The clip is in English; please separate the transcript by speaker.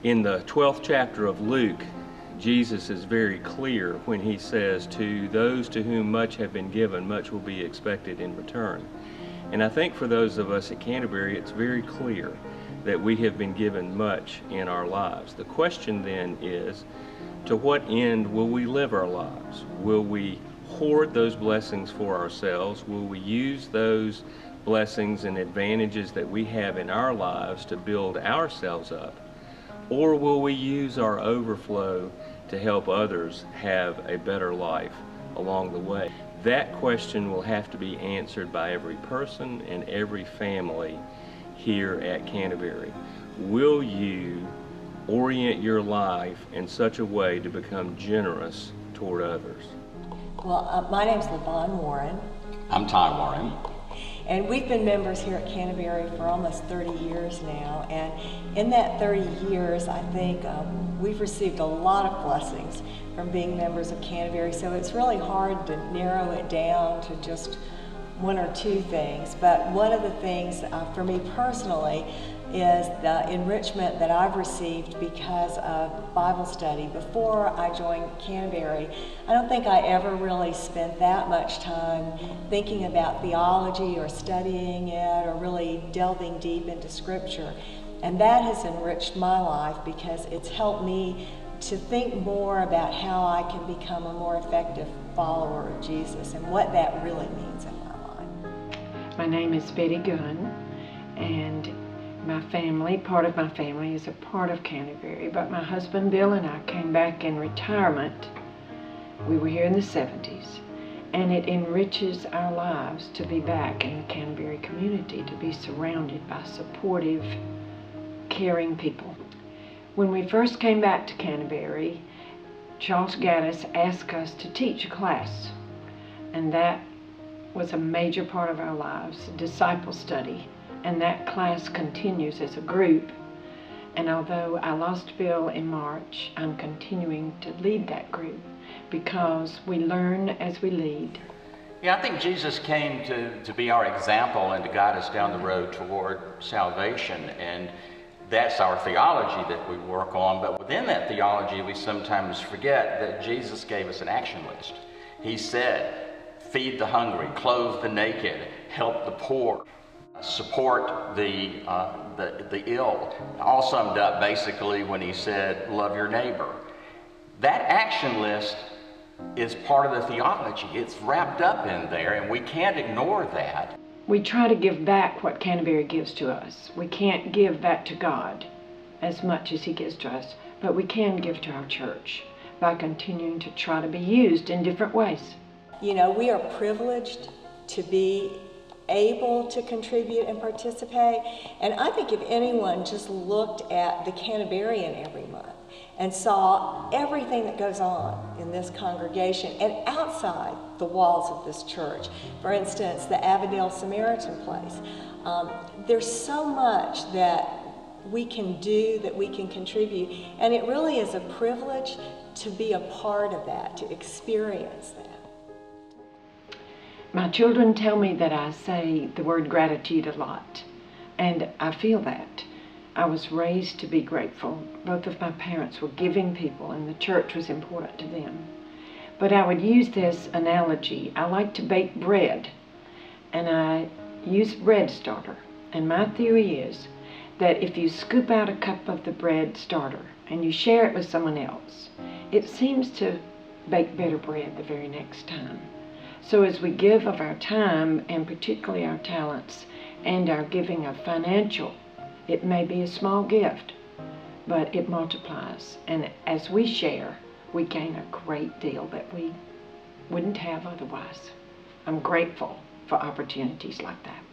Speaker 1: In the 12th chapter of Luke, Jesus is very clear when he says, to those to whom much have been given, much will be expected in return. And I think for those of us at Canterbury, it's very clear that we have been given much in our lives. The question then is, to what end will we live our lives? Will we hoard those blessings for ourselves? Will we use those blessings and advantages that we have in our lives to build ourselves up? Or will we use our overflow to help others have a better life along the way? That question will have to be answered by every person and every family here at Canterbury. Will you orient your life in such a way to become generous toward others?
Speaker 2: Well, my name's LaVon Warren.
Speaker 3: I'm Ty Warren.
Speaker 2: And we've been members here at Canterbury for almost 30 years now. And in that 30 years, I think we've received a lot of blessings from being members of Canterbury. So it's really hard to narrow it down to just one or two things. But one of the things for me personally is the enrichment that I've received because of Bible study. Before I joined Canterbury, I don't think I ever really spent that much time thinking about theology or studying it or really delving deep into Scripture. And that has enriched my life because it's helped me to think more about how I can become a more effective follower of Jesus and what that really means in my life.
Speaker 4: My name is Betty Gunn, and my family, part of my family, is a part of Canterbury, but my husband Bill and I came back in retirement. We were here in the 70s, and it enriches our lives to be back in the Canterbury community, to be surrounded by supportive, caring people. When we first came back to Canterbury, Charles Gaddis asked us to teach a class, and that was a major part of our lives, disciple study. And that class continues as a group. And although I lost Bill in March, I'm continuing to lead that group because we learn as we lead.
Speaker 3: Yeah, I think Jesus came to be our example and to guide us down the road toward salvation. And that's our theology that we work on. But within that theology, we sometimes forget that Jesus gave us an action list. He said, feed the hungry, clothe the naked, help the poor, support the ill. All summed up basically when he said, love your neighbor. That action list is part of the theology. It's wrapped up in there, and we can't ignore that.
Speaker 4: We try to give back what Canterbury gives to us. We can't give back to God as much as he gives to us, but we can give to our church by continuing to try to be used in different ways.
Speaker 2: You know, we are privileged to be able to contribute and participate. And I think if anyone just looked at the Canterburyan every month and saw everything that goes on in this congregation and outside the walls of this church, for instance, the Avondale Samaritan Place, there's so much that we can do, that we can contribute, and it really is a privilege to be a part of that, to experience that.
Speaker 4: My children tell me that I say the word gratitude a lot, and I feel that. I was raised to be grateful. Both of my parents were giving people, and the church was important to them. But I would use this analogy. I like to bake bread, and I use bread starter. And my theory is that if you scoop out a cup of the bread starter and you share it with someone else, it seems to bake better bread the very next time. So as we give of our time, and particularly our talents, and our giving of financial, it may be a small gift, but it multiplies. And as we share, we gain a great deal that we wouldn't have otherwise. I'm grateful for opportunities like that.